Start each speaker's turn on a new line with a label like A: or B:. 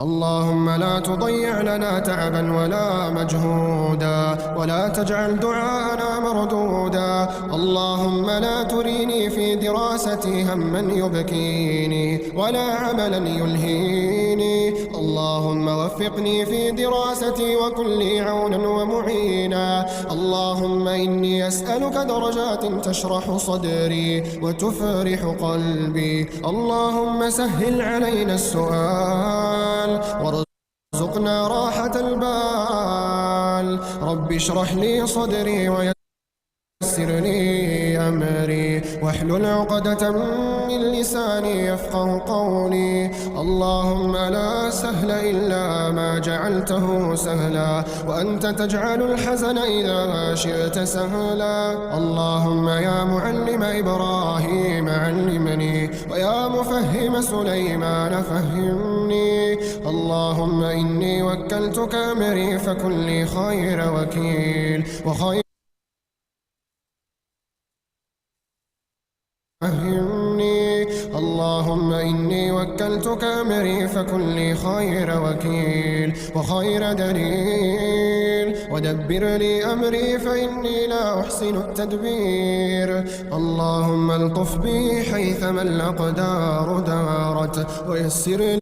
A: اللهم لا تضيع لنا تعبا ولا مجهودا، ولا تجعل دعاءنا مردودا. اللهم لا تريني في دراستي هما يبكيني ولا عملا يلهيني. اللهم وفقني في دراستي وكن لي عونا ومعينا. اللهم إني أسألك درجات تشرح صدري وتفرح قلبي. اللهم سهل علينا السؤال وارزقنا راحة البال. رب اشرح لي صدري ويسر لي أمري واحلل عقدة من لساني يفقه قولي. اللهم لا سهل إلا ما جعلته سهلا، وأنت تجعل الحزن إذا شئت سهلا. اللهم يا معلم إبراهيم علمني، ويا مفهم سليمان فهمني. اللهم إني وكلتك أمري فكن لي خير وكيل وخير فهمني. اللهم إني وكلتك أمري فكن لي خير وكيل وخير دليل، ودبر لي أمري فإني لا أحسن التدبير. اللهم الطف بي حيثما الأقدار دارت، ويسر